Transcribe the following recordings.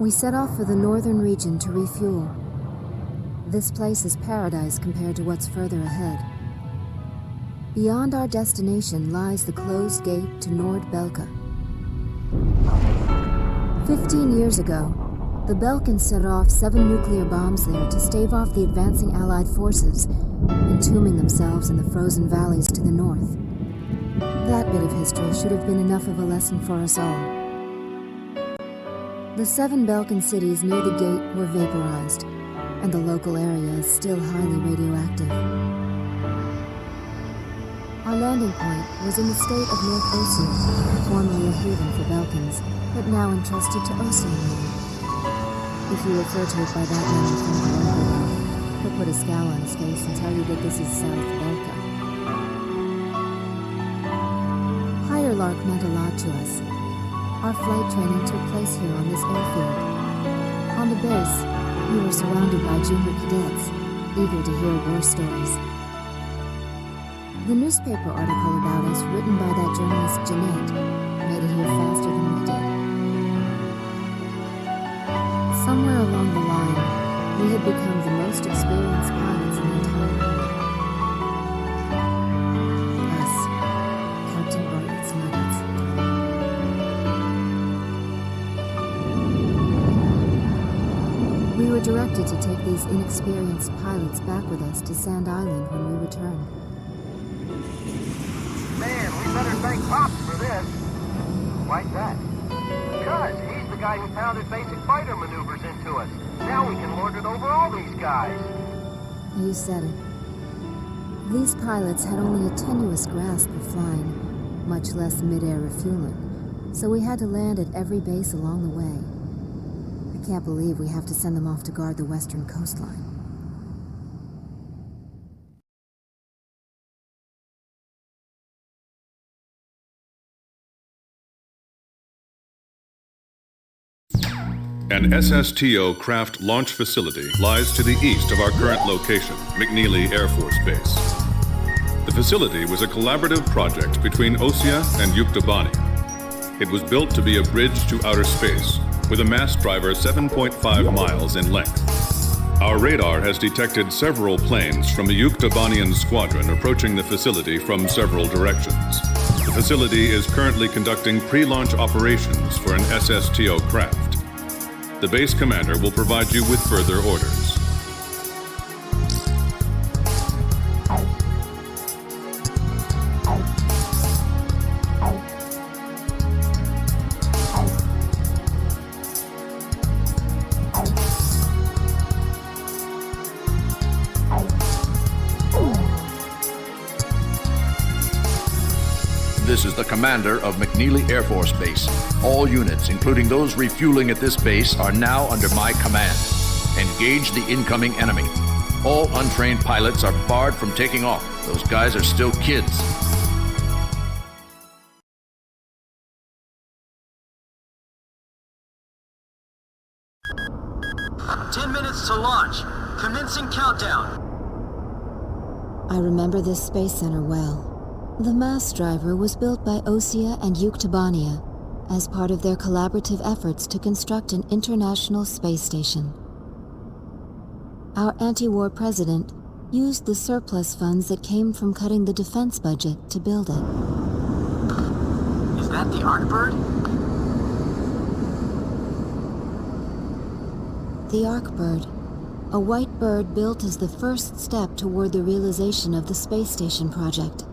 We set off for the northern region to refuel. This place is paradise compared to what's further ahead. Beyond our destination lies the closed gate to Nord-Belka. 15 years ago, the Belkans set off 7 nuclear bombs there to stave off the advancing Allied forces, entombing themselves in the frozen valleys to the north. That bit of history should have been enough of a lesson for us all. The 7 Balkan cities near the gate were vaporized, and the local area is still highly radioactive. Our landing point was in the state of North Ossia, formerly a haven for Balkans, but now entrusted to Unsung. If you refer to it by that name from the local, he'll put a scowl on his face and tell you that this is South Belka. Higher Lark meant a lot to us. Our flight training took place here on this airfield. On the base, we were surrounded by junior cadets, eager to hear war stories. The newspaper article about us, written by that journalist Jeanette, made it here faster than we did. Somewhere along the line, we had become the most experienced pilots in the entire world. Us, Captain Bartlett's Nuggets. We were directed to take these inexperienced pilots back with us to Sand Island when we returned. Man, we better thank Pops for this. Why's that? Because he's the guy who pounded basic fighter maneuvers into us. Now we can lord it over all these guys. You said it. These pilots had only a tenuous grasp of flying, much less mid-air refueling, so we had to land at every base along the way. I can't believe we have to send them off to guard the western coastline. An SSTO craft launch facility lies to the east of our current location, McNeely Air Force Base. The facility was a collaborative project between Ossia and Yuktobani. It was built to be a bridge to outer space, with a mass driver 7.5 miles in length. Our radar has detected several planes from the Yuktobanian squadron approaching the facility from several directions. The facility is currently conducting pre-launch operations for an SSTO craft. The base commander will provide you with further orders. This is the commander of McNeely Air Force Base. All units, including those refueling at this base, are now under my command. Engage the incoming enemy. All untrained pilots are barred from taking off. Those guys are still kids. Minutes to launch. Commencing countdown. I remember this space center well. The mass driver was built by Ossia and Yuktobania as part of their collaborative efforts to construct an international space station. Our anti-war president used the surplus funds that came from cutting the defense budget to build it. Is that the Arkbird? The Arkbird, a white bird built as the first step toward the realization of the space station project.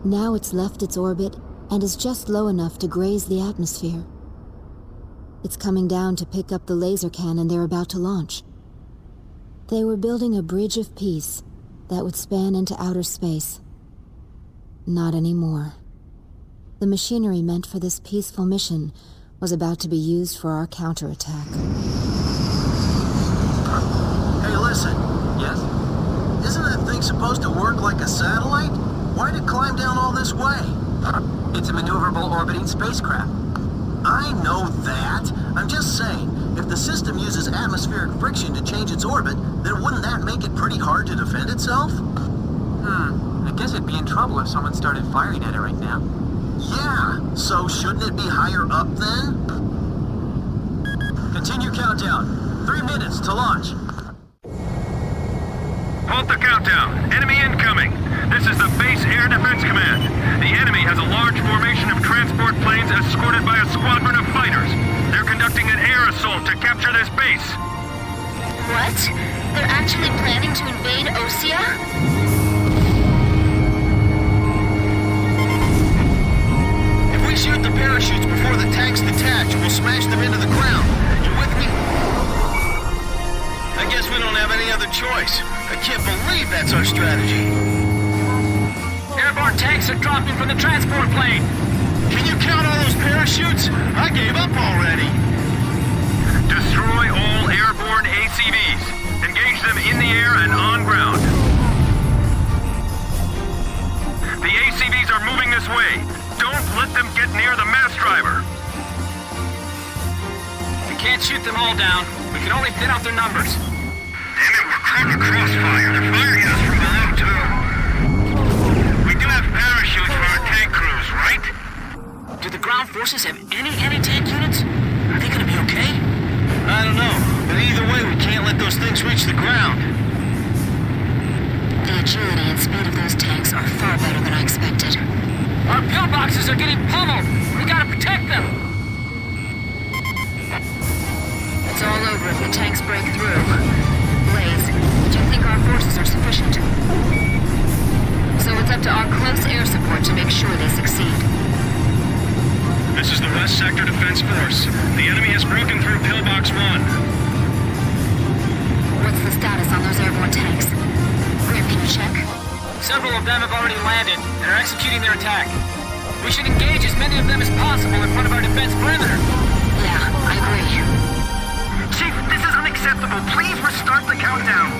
Now it's left its orbit and is just low enough to graze the atmosphere. It's coming down to pick up the laser cannon they're about to launch. They were building a bridge of peace that would span into outer space. Not anymore. The machinery meant for this peaceful mission was about to be used for our counterattack. Hey, listen. Yes? Isn't that thing supposed to work like a satellite? Why'd it climb down all this way? It's a maneuverable orbiting spacecraft. I know that. I'm just saying, if the system uses atmospheric friction to change its orbit, then wouldn't that make it pretty hard to defend itself? I guess it'd be in trouble if someone started firing at it right now. Yeah, so shouldn't it be higher up then? Continue countdown. 3 minutes to launch. Halt the countdown. Enemy incoming. This is the Base Air Defense Command. The enemy has a large formation of transport planes escorted by a squadron of fighters. They're conducting an air assault to capture this base. What? They're actually planning to invade Osea? If we shoot the parachutes before the tanks detach, we'll smash them into the ground. You with me? I guess we don't have any other choice. I can't believe that's our strategy. Airborne tanks are dropping from the transport plane. Can you count all those parachutes? I gave up already. Destroy all airborne ACVs. Engage them in the air and on ground. The ACVs are moving this way. Don't let them get near the mass driver. We can't shoot them all down. We can only thin out their numbers. Damn it, we're caught in a crossfire. They're firing at us from below, too. We do have parachutes for our tank crews, right? Do the ground forces have any anti-tank units? Are they gonna be okay? I don't know, but either way, we can't let those things reach the ground. The agility and speed of those tanks are far better than I expected. Our pillboxes are getting pummeled. We gotta protect them. It's all over if the tanks break through. Blaze, do you think our forces are sufficient? So it's up to our close air support to make sure they succeed. This is the West Sector Defense Force. The enemy has broken through Pillbox 1. What's the status on those airborne tanks? Grim, can you check? Several of them have already landed and are executing their attack. We should engage as many of them as possible in front of our defense perimeter. Yeah, I agree. Chief, this is unacceptable. Please restart the countdown.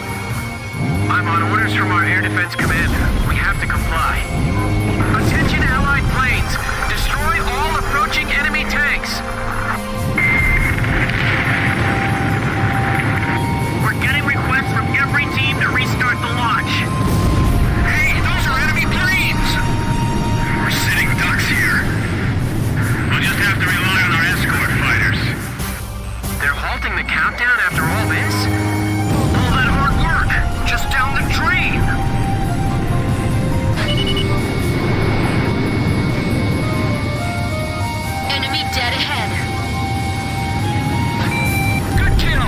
I'm on orders from our Air Defense Commander. We have to comply. Attention Allied planes. Destroy all approaching enemy tanks. We're getting requests from every team to restart the launch. Hey, those are enemy planes! We're sitting ducks here. We'll just have to rely on our escort fighters. They're halting the countdown after all this? All that hard work, just down the drain! Enemy dead ahead. Good kill.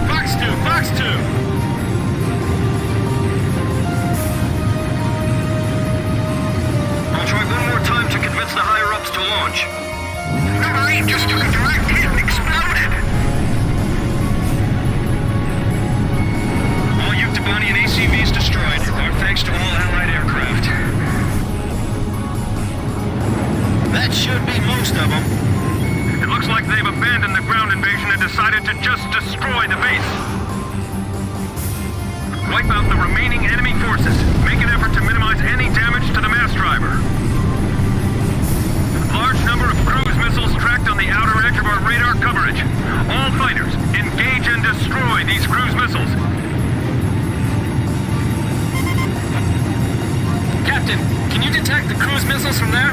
Fox 2, Fox 2! I'll try one more time to convince the higher-ups to launch. No, I just took a direct hit and exploded! All Yuktobanian ACVs destroyed. Our thanks to all Allied aircraft. That should be most of them. It looks like they've abandoned the ground invasion and decided to just destroy the base. Wipe out the remaining enemy forces. Make an effort to minimize any damage to the mass driver. Large number of cruise missiles tracked on the outer edge of our radar coverage. All fighters, engage and destroy these cruise missiles. Captain, can you detect the cruise missiles from there?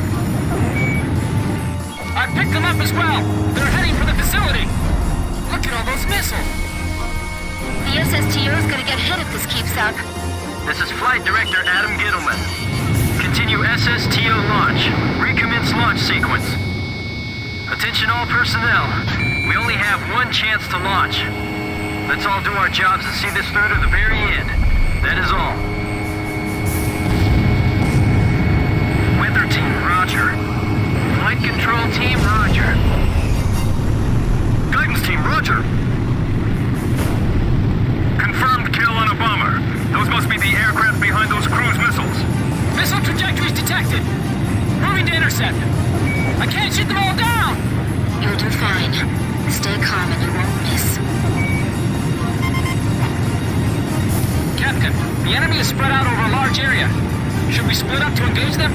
I picked them up as well. They're heading for the facility. Look at all those missiles. The SSTO is gonna get hit if this keeps up. This is Flight Director Adam Gittleman. Continue SSTO launch. Recommence launch sequence. Attention all personnel. We only have one chance to launch. Let's all do our jobs and see this through to the very end. That is all. Weather team, roger. Flight control team, roger. Guidance team, roger. Confirmed kill on a bomber. Those must be the aircraft behind those cruise missiles. Missile trajectories detected. Moving to intercept. I can't shoot them all down. You'll do fine. Stay calm and you won't miss. Captain, the enemy is spread out over a large area. Should we split up to engage them?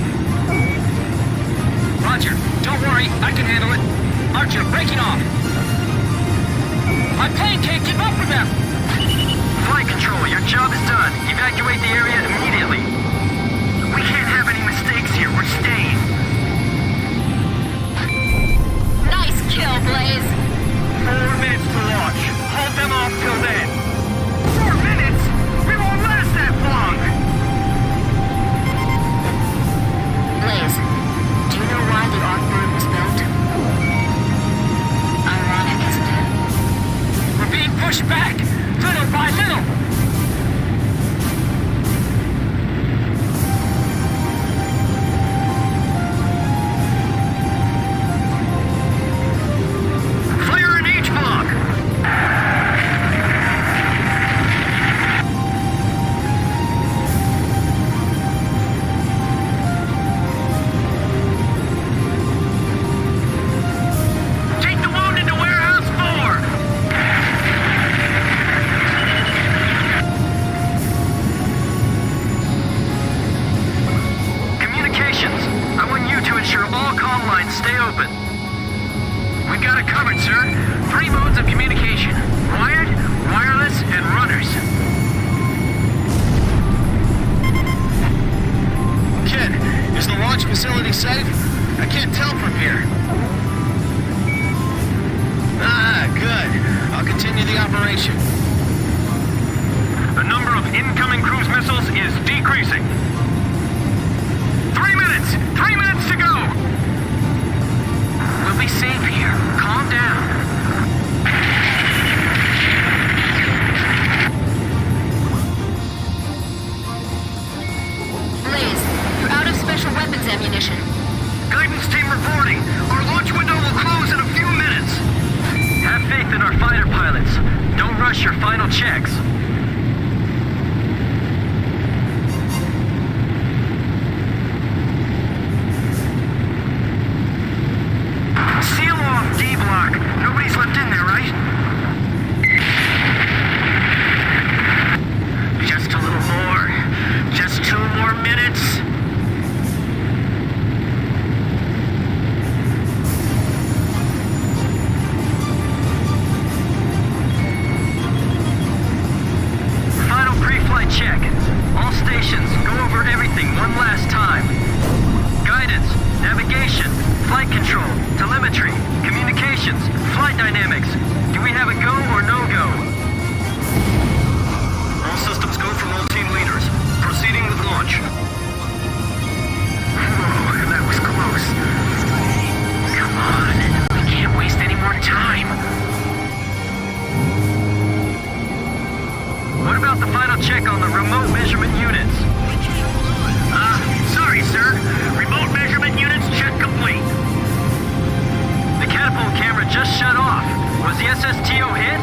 Roger. Don't worry, I can handle it. Archer, breaking off. My plane can't keep up with them. Flight control, your job is done. Evacuate the area immediately. We can't have any mistakes here. We're staying. Nice kill, Blaze. open. We've got it covered, sir. 3 modes of communication. Wired, wireless, and runners. Kid, is the launch facility safe? I can't tell from here. Ah, good. I'll continue the operation. The number of incoming cruise missiles is decreasing. 3 minutes! 3 minutes to go! We'll be safe here. Calm down. Liz, you're out of special weapons ammunition. Guidance team reporting. Our launch window will close in a few minutes. Have faith in our fighter pilots. Don't rush your final checks. Seal off D block. Nobody's left in there, right? Just a little more. Just 2 more minutes. Final pre-flight check. All stations, go over everything one last time. Guidance, navigation, flight control, telemetry, communications, flight dynamics. Do we have a go or no-go? All systems go from all team leaders. Proceeding with launch. Oh, that was close. Come on, we can't waste any more time. What about the final check on the remote measurement units? Sorry, sir. Remote measurement units check complete. The catapult camera just shut off. Was the SSTO hit?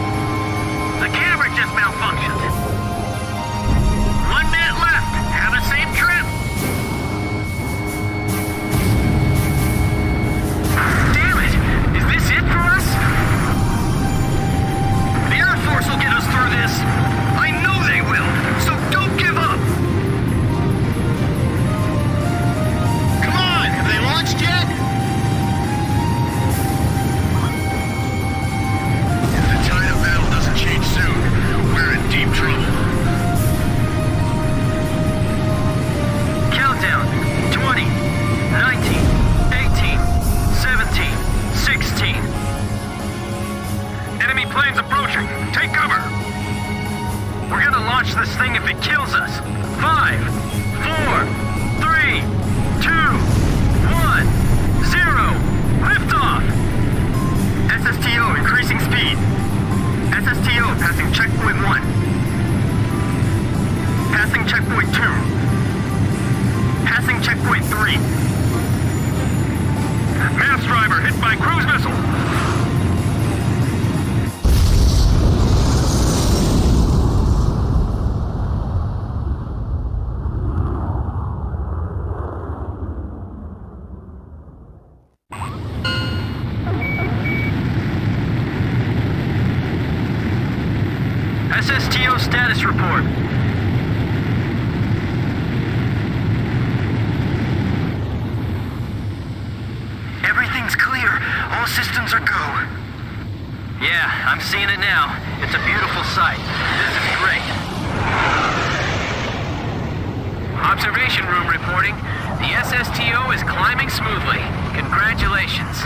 The camera just malfunctioned. 1 minute left. Have a safe trip. Damn it! Is this it for us? The Air Force will get us through this. I know they will, so don't give up. Come on, have they launched yet? If the tide of battle doesn't change soon, we're in deep trouble. Countdown. 20, 19, 18, 17, 16. Enemy planes approaching. Take cover. We're gonna launch this thing if it kills us. 5, 4, 3, 2, 1, 0. Liftoff! SSTO increasing speed. SSTO passing checkpoint 1. Passing checkpoint 2. Passing checkpoint 3. Mass driver hit by cruise missile. SSTO status report. Everything's clear. All systems are go. Yeah, I'm seeing it now. It's a beautiful sight. This is great. Observation room reporting. The SSTO is climbing smoothly. Congratulations.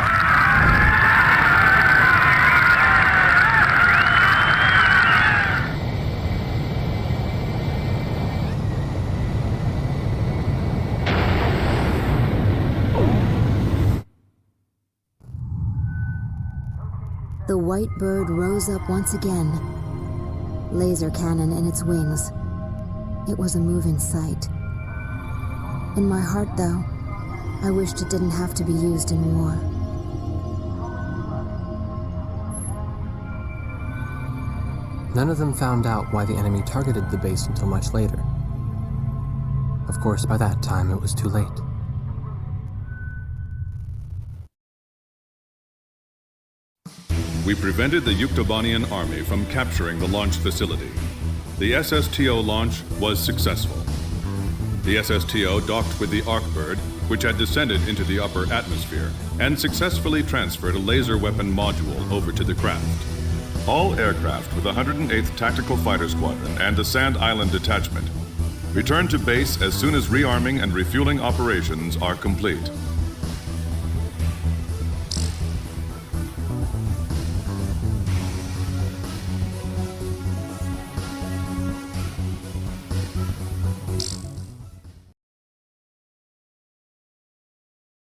The white bird rose up once again, laser cannon in its wings. It was a moving sight. In my heart, though, I wished it didn't have to be used in war. None of them found out why the enemy targeted the base until much later. Of course, by that time, it was too late. We prevented the Yuktobanian army from capturing the launch facility. The SSTO launch was successful. The SSTO docked with the Arkbird, which had descended into the upper atmosphere, and successfully transferred a laser weapon module over to the craft. All aircraft with the 108th Tactical Fighter Squadron and the Sand Island Detachment return to base as soon as rearming and refueling operations are complete.